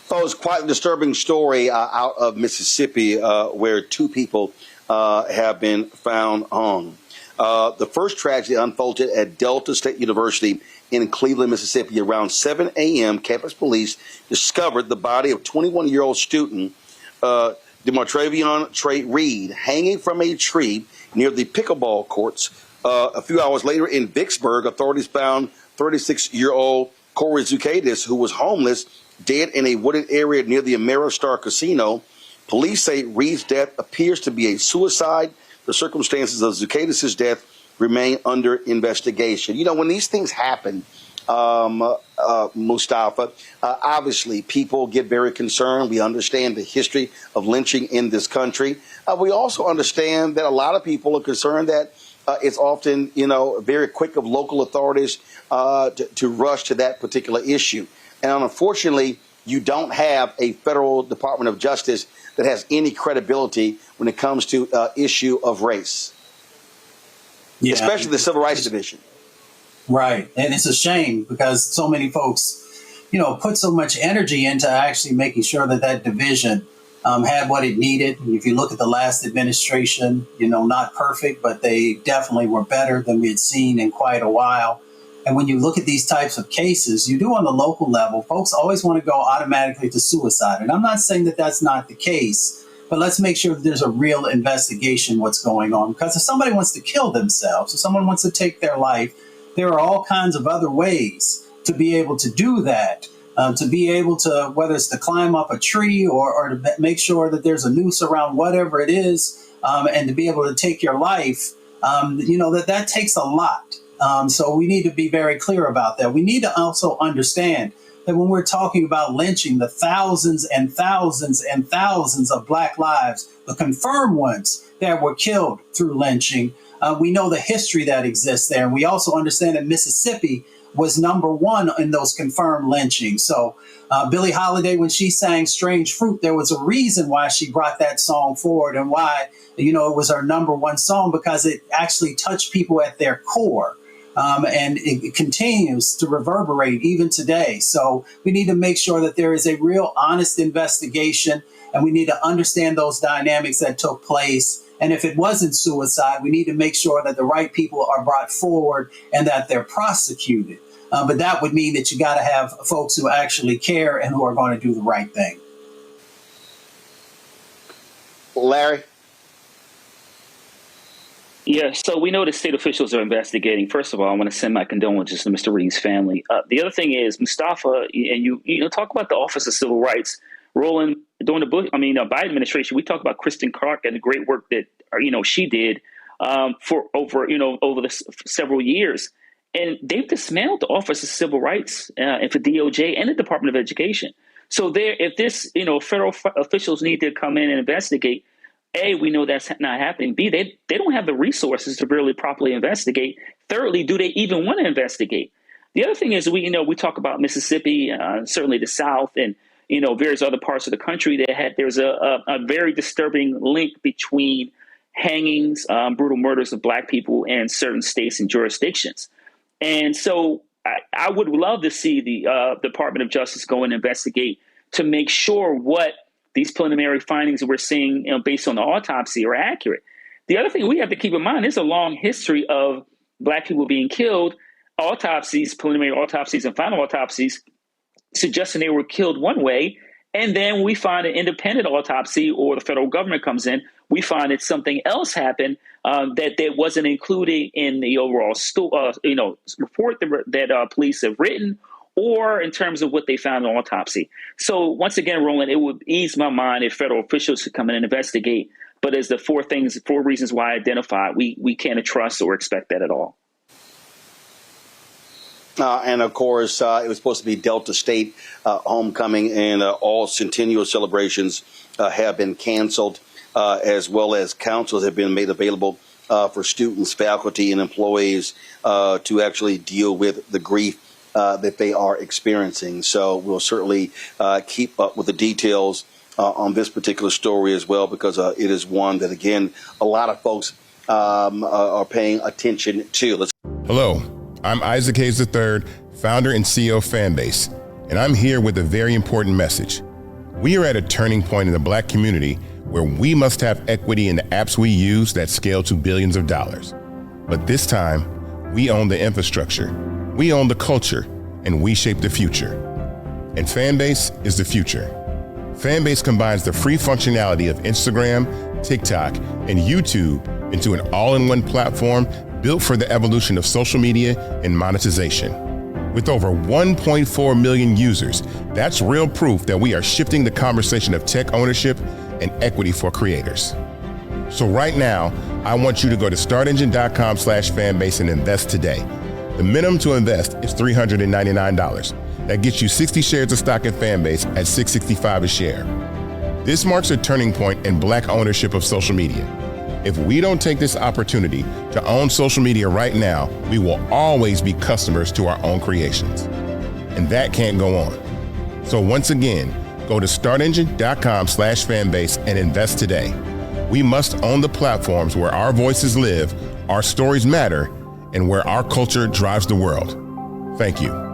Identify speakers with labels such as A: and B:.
A: Folks, quite a disturbing story out of Mississippi where two people have been found hung. The first tragedy unfolded at Delta State University in Cleveland, Mississippi. Around 7 a.m., campus police discovered the body of 21-year-old student Demartravion Trey Reed hanging from a tree near the pickleball courts. A few hours later in Vicksburg, authorities found 36-year-old Cory Zucatis, who was homeless, dead in a wooded area near the Ameristar Casino. Police say Reed's death appears to be a suicide. The circumstances of Zucatis' death remain under investigation. You know, when these things happen, Mustafa, obviously people get very concerned. We understand the history of lynching in this country. We also understand that a lot of people are concerned that it's often, very quick of local authorities to rush to that particular issue. And unfortunately, you don't have a federal Department of Justice that has any credibility when it comes to issue of race, especially the Civil Rights Division.
B: Right. And it's a shame because so many folks, put so much energy into actually making sure that division had what it needed. If you look at the last administration, not perfect, but they definitely were better than we had seen in quite a while. And when you look at these types of cases, you do on the local level, folks always want to go automatically to suicide. And I'm not saying that that's not the case, but let's make sure that there's a real investigation what's going on. Because if somebody wants to kill themselves, if someone wants to take their life, there are all kinds of other ways to be able to do that, to be able to, whether it's to climb up a tree or to make sure that there's a noose around whatever it is, and to be able to take your life, that takes a lot. So we need to be very clear about that. We need to also understand that when we're talking about lynching, the thousands and thousands and thousands of Black lives, the confirmed ones that were killed through lynching, we know the history that exists there. And we also understand that Mississippi was number one in those confirmed lynchings. So Billie Holiday, when she sang Strange Fruit, there was a reason why she brought that song forward and why, it was her number one song, because it actually touched people at their core. And it continues to reverberate even today. So we need to make sure that there is a real honest investigation, and we need to understand those dynamics that took place. And if it wasn't suicide, we need to make sure that the right people are brought forward and that they're prosecuted. But that would mean that you got to have folks who actually care and who are going to do the right thing.
A: Larry?
C: Yeah, so we know the state officials are investigating. First of all, I want to send my condolences to Mr. Reed's family. The other thing is, Mustafa, and you talk about the Office of Civil Rights. Roland, during the Biden administration, we talked about Kristen Clark and the great work that she did for over the several years, and they've dismantled the Office of Civil Rights and for DOJ and the Department of Education. So if this federal officials need to come in and investigate. A, we know that's not happening. B, they don't have the resources to really properly investigate. Thirdly, do they even want to investigate? The other thing is we talk about Mississippi, certainly the South, and various other parts of the country there's a very disturbing link between hangings, brutal murders of Black people, and certain states and jurisdictions. And so I would love to see the Department of Justice go and investigate to make sure what these preliminary findings that we're seeing based on the autopsy are accurate. The other thing we have to keep in mind is a long history of Black people being killed, autopsies, preliminary autopsies and final autopsies suggesting they were killed one way. And then we find an independent autopsy, or the federal government comes in, we find that something else happened that wasn't included in the overall report that police have written, or in terms of what they found in autopsy. So once again, Roland, it would ease my mind if federal officials could come in and investigate. But as the four reasons why I identified, we can't trust or expect that at all.
A: And of course, it was supposed to be Delta State homecoming, and all centennial celebrations have been canceled, as well as councils have been made available for students, faculty, and employees to actually deal with the grief that they are experiencing. So we'll certainly keep up with the details on this particular story as well, because it is one that, again, a lot of folks are paying attention to.
D: Hello, I'm Isaac Hayes III, founder and CEO of Fanbase, and I'm here with a very important message. We are at a turning point in the Black community where we must have equity in the apps we use that scale to billions of dollars. But this time, we own the infrastructure, we own the culture, and we shape the future. And Fanbase is the future. Fanbase combines the free functionality of Instagram, TikTok, and YouTube into an all-in-one platform built for the evolution of social media and monetization. With over 1.4 million users, that's real proof that we are shifting the conversation of tech ownership and equity for creators. So right now, I want you to go to startengine.com/fanbase and invest today. The minimum to invest is $399. That gets you 60 shares of stock in Fanbase at $665 a share. This marks a turning point in Black ownership of social media. If we don't take this opportunity to own social media right now, we will always be customers to our own creations. And that can't go on. So once again, go to startengine.com/fanbase and invest today. We must own the platforms where our voices live, our stories matter, and where our culture drives the world. Thank you.